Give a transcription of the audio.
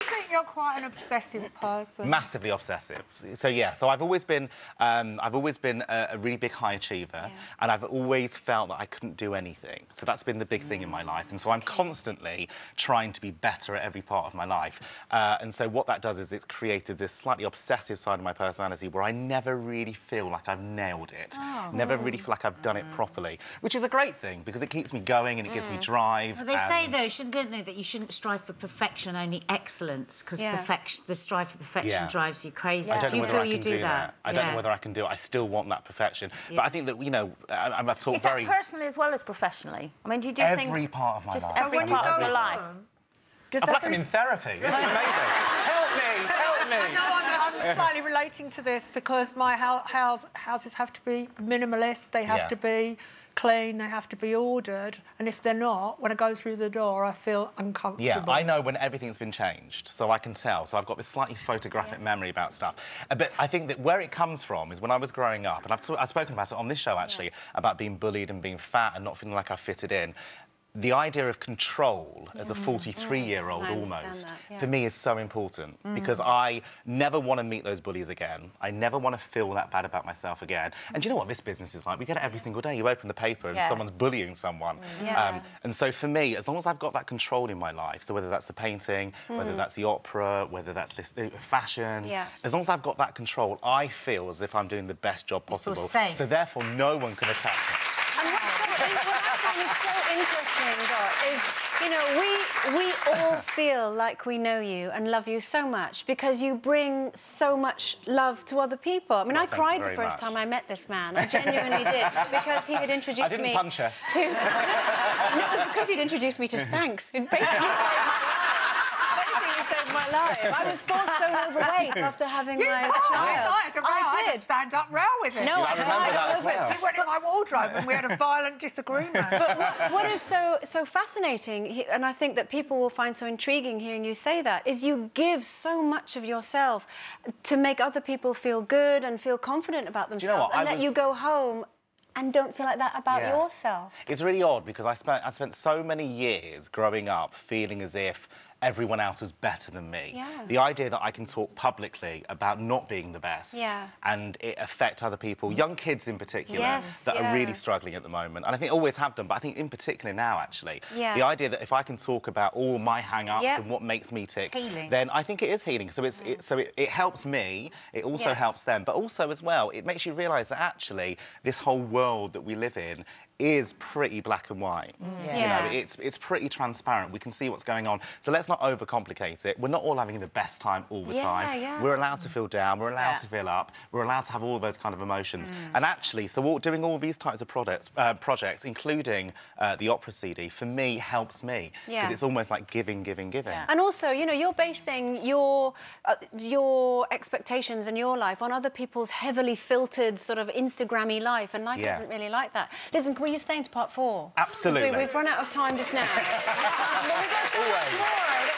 think you're quite an obsessive person? Massively obsessive. So yeah, so I've always been a really big high achiever, and I've always felt that I couldn't do anything. So that's been the big thing in my life, and so I'm constantly trying to be better at every part of my life. And so what that does is it's created this slightly obsessive side of my personality where I never really feel like I've nailed it, never really feel like I've done it properly, which is a great thing because it keeps me going and it gives me drive. Well, they say though, don't they, that you shouldn't strive for perfection, only excellence, because the strive for perfection drives you crazy. I don't do know you whether feel I you can do that? I don't know whether I can do it. I still want that perfection. But I think that, you know, I've talked very... Is that personally as well as professionally? I mean, do you do things... Every part of my life. Just every part of your life. I feel like I'm in therapy. This is amazing. Help me, help me. No, I'm slightly relating to this because my houses have to be minimalist. They have to be clean, they have to be ordered, and if they're not, when I go through the door, I feel uncomfortable. Yeah, I know when everything's been changed, so I can tell. So I've got this slightly photographic memory about stuff. But I think that where it comes from is when I was growing up, and I've spoken about it on this show, actually, about being bullied and being fat and not feeling like I fitted in. The idea of control as a 43-year-old almost, for me, is so important because I never want to meet those bullies again. I never want to feel that bad about myself again. And do you know what this business is like? We get it every single day. You open the paper and someone's bullying someone. And so for me, as long as I've got that control in my life, so whether that's the painting, whether that's the opera, whether that's this fashion, as long as I've got that control, I feel as if I'm doing the best job possible. So therefore, no one can attack me. And what's so interesting, Dot, is, you know, we all feel like we know you and love you so much because you bring so much love to other people. I mean, I cried the first time I met this man. I genuinely did, because he had introduced me... I didn't punch her. No, it was because he'd introduced me to Spanx. It basically saved my life. I was forced so overweight after having my child. I had a stand-up row with him. No, I remember that as well. He went in my wardrobe and we had a violent disagreement. But what is so fascinating, and I think that people will find so intriguing hearing you say that, is you give so much of yourself to make other people feel good and feel confident about themselves. Do you know what? And that you go home and don't feel like that about yourself. It's really odd because I spent so many years growing up feeling as if everyone else was better than me. The idea that I can talk publicly about not being the best and it affect other people, young kids in particular, that are really struggling at the moment. And I think always have done, but I think in particular now, actually. The idea that if I can talk about all my hang-ups and what makes me tick, then I think it is healing. So it helps me, it also helps them, but also as well, it makes you realise that actually this whole world that we live in is pretty black and white. You know, it's pretty transparent. We can see what's going on. So let's not overcomplicate it. We're not all having the best time all the time. We're allowed to feel down. We're allowed to feel up. We're allowed to have all those kind of emotions. And actually, so doing all these types of projects, including the opera CD, for me, helps me. Because it's almost like giving, giving, giving. And also, you know, you're basing your expectations and your life on other people's heavily filtered sort of Instagrammy life, and life isn't really like that. Listen, will you stay into part 4? Absolutely. We've run out of time just now. Always.